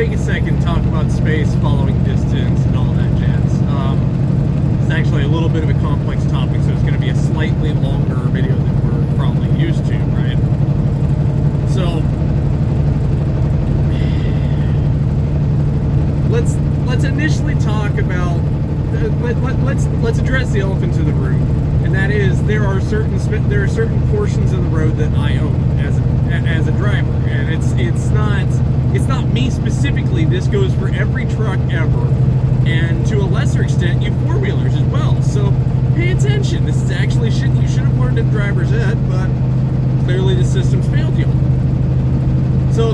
take a second and talk about space, following distance, and all that jazz. It's actually a little bit of a complex topic, so it's going to be a slightly longer video than we're probably used to, right? So let's initially talk about let's address the elephant in the room, and that is there are certain portions of the road that I own as a driver, and it's not me specifically. This goes for every truck ever, and to a lesser extent, you four-wheelers as well. So pay attention. This is actually shit you should have learned in driver's ed, but clearly the system's failed you. So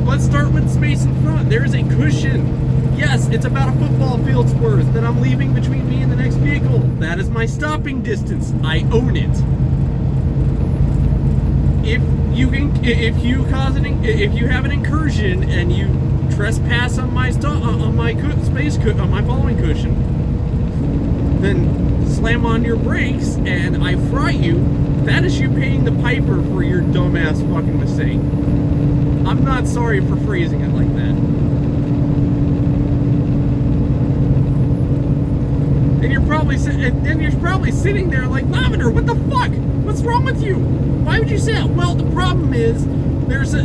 let's start with space in front. There is a cushion. Yes, it's about a football field's worth that I'm leaving between me and the next vehicle. That is my stopping distance. I own it. If you have an incursion and you trespass on my following cushion, then slam on your brakes and I fry you, that is you paying the piper for your dumbass fucking mistake. I'm not sorry for phrasing it like that. And you're probably sitting there like, Lavender, what the fuck? What's wrong with you? Why would you say that? Well, the problem is there's a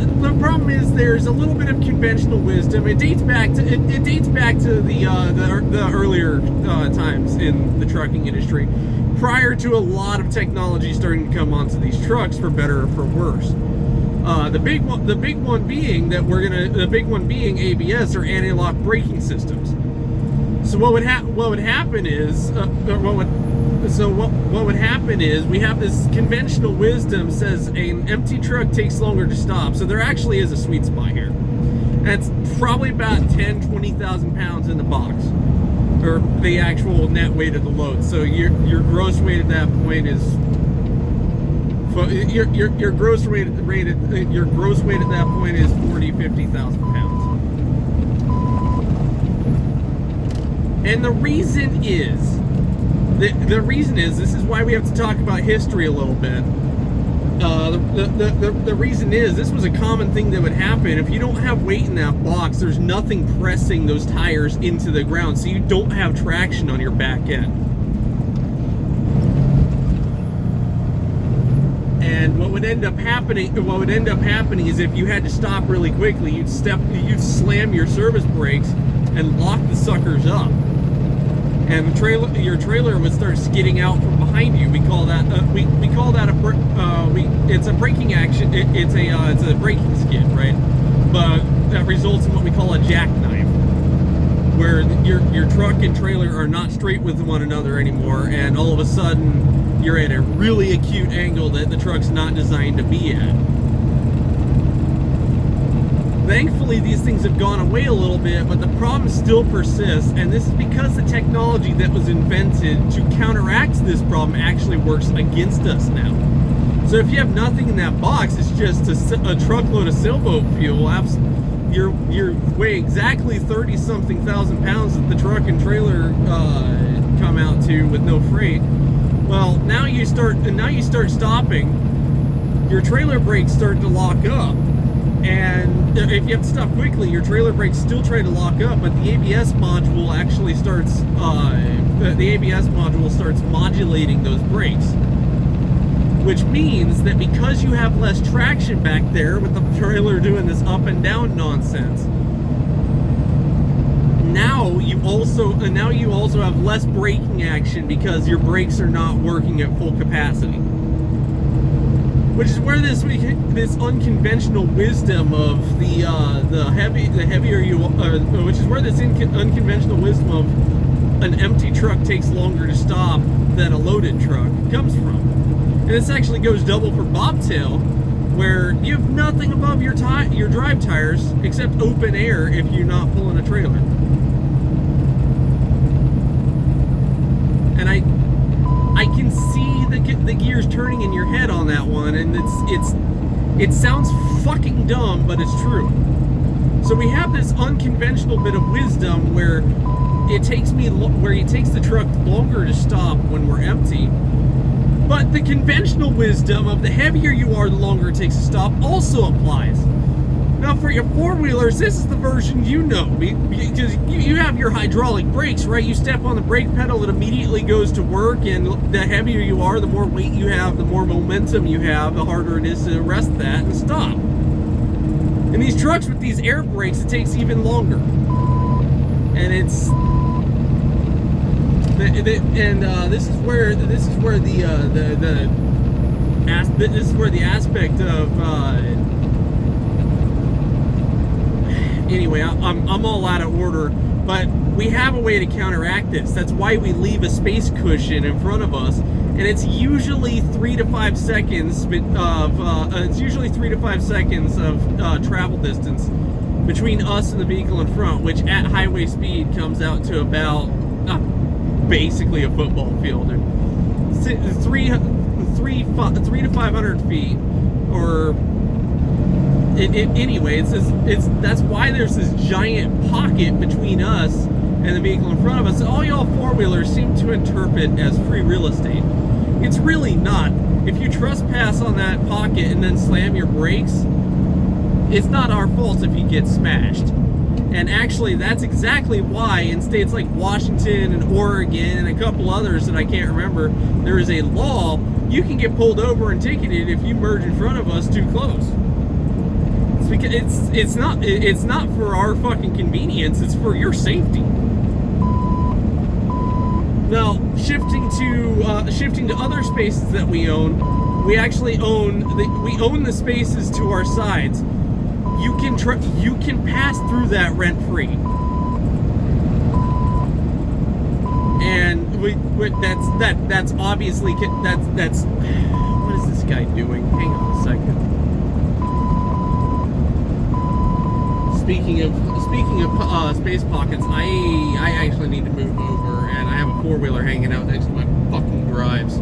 little bit of conventional wisdom. It dates back to the earlier times in the trucking industry, prior to a lot of technology starting to come onto these trucks, for better or for worse. The big one being ABS, or anti-lock braking systems. So what would happen is we have this conventional wisdom says an empty truck takes longer to stop. So there actually is a sweet spot here. And it's probably about 20,000 pounds in the box, or the actual net weight of the load. So your gross weight at that point is your gross weight at that point is 50,000 pounds. And the reason is, this is why we have to talk about history a little bit. The reason is, this was a common thing that would happen. If you don't have weight in that box, there's nothing pressing those tires into the ground, so you don't have traction on your back end. And what would end up happening is, if you had to stop really quickly, you'd slam your service brakes and lock the suckers up. And your trailer would start skidding out from behind you. We call that it's a braking action. It's a braking skid, right? But that results in what we call a jackknife, where your truck and trailer are not straight with one another anymore, and all of a sudden you're at a really acute angle that the truck's not designed to be at. Thankfully, these things have gone away a little bit, but the problem still persists, and this is because the technology that was invented to counteract this problem actually works against us now. So if you have nothing in that box, it's just a truckload of sailboat fuel. You weigh exactly 30-something thousand pounds that the truck and trailer come out to with no freight. Well, now you start stopping. Your trailer brakes start to lock up. And if you have to stop quickly, your trailer brakes still try to lock up, but the ABS module actually starts modulating those brakes, which means that because you have less traction back there with the trailer doing this up and down nonsense, now you also have less braking action because your brakes are not working at full capacity. Which is where this unconventional wisdom of unconventional wisdom of an empty truck takes longer to stop than a loaded truck comes from. And this actually goes double for bobtail, where you have nothing above your drive tires except open air if you're not pulling a trailer. And I can see the gears turning in your head on that one, and it sounds fucking dumb, but it's true. So we have this unconventional bit of wisdom where it takes the truck longer to stop when we're empty, but the conventional wisdom of the heavier you are, the longer it takes to stop also applies. Now for your four-wheelers, this is the version you know, because you have your hydraulic brakes, right? You step on the brake pedal, it immediately goes to work, and the heavier you are, the more weight you have, the more momentum you have, the harder it is to arrest that and stop. In these trucks with these air brakes, it takes even longer. And it's... this is where the aspect of anyway, I'm all out of order, but we have a way to counteract this. That's why we leave a space cushion in front of us, and it's usually 3 to 5 seconds of travel distance between us and the vehicle in front, which at highway speed comes out to about basically a football field, or 3 to 500 feet, or anyway, that's why there's this giant pocket between us and the vehicle in front of us. All y'all four-wheelers seem to interpret as free real estate. It's really not. If you trespass on that pocket and then slam your brakes, it's not our fault if you get smashed. And actually, that's exactly why in states like Washington and Oregon and a couple others that I can't remember, there is a law you can get pulled over and ticketed if you merge in front of us too close. It's because it's not for our fucking convenience, it's for your safety. Now, shifting to other spaces that we own, we actually own the spaces to our sides. You can pass through that rent-free, and that's obviously that's what is this guy doing? Hang on a second. Speaking of space pockets, I actually need to move over, and I have a four-wheeler hanging out next to my fucking drives.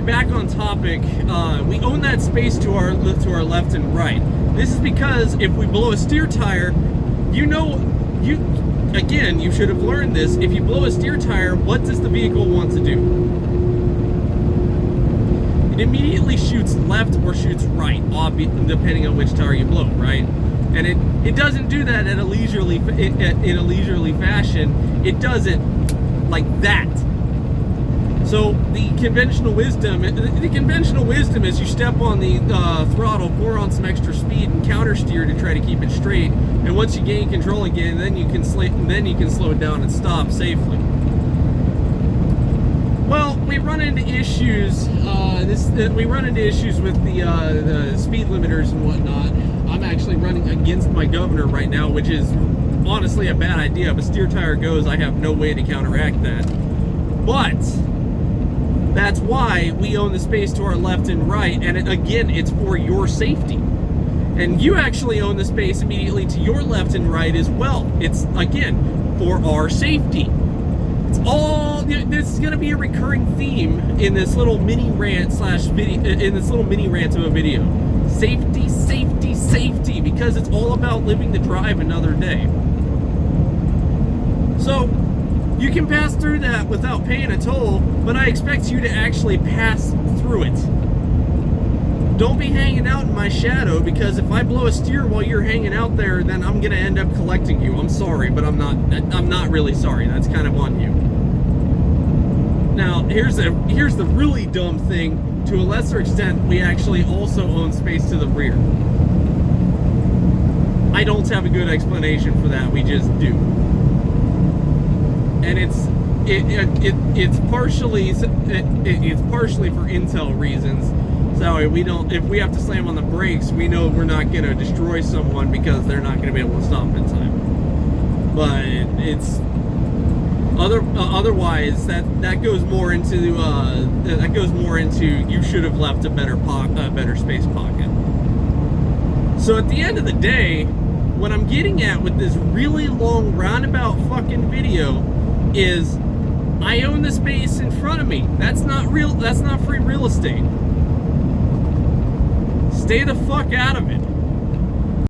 Back on topic, we own that space to our left and right. This is because if we blow a steer tire, you should have learned this. If you blow a steer tire, what does the vehicle want to do? It immediately shoots left or shoots right, depending on which tire you blow, right? And it doesn't do that in a leisurely fashion. It does it like that. So the conventional wisdom is you step on the throttle, pour on some extra speed, and counter steer to try to keep it straight. And once you gain control again, then you can slow it down and stop safely. Well, we run into issues. We run into issues with the speed limiters and whatnot. I'm actually running against my governor right now, which is honestly a bad idea. If a steer tire goes, I have no way to counteract that. But that's why we own the space to our left and right, and again, it's for your safety. And you actually own the space immediately to your left and right as well. It's, again, for our safety. This is going to be a recurring theme in this little mini rant of a video. Safety, safety, safety, because it's all about living the drive another day. So, you can pass through that without paying a toll, but I expect you to actually pass through it. Don't be hanging out in my shadow, because if I blow a steer while you're hanging out there, then I'm gonna end up collecting you. I'm sorry, but I'm not really sorry. That's kind of on you. Now, here's the really dumb thing. To a lesser extent, we actually also own space to the rear. I don't have a good explanation for that. We just do. And it's partially for intel reasons. So if we have to slam on the brakes, we know we're not going to destroy someone because they're not going to be able to stop in time. But Otherwise, that goes more into you should have left a better space pocket. So at the end of the day, what I'm getting at with this really long roundabout fucking video is I own the space in front of me. That's not free real estate. Stay the fuck out of it.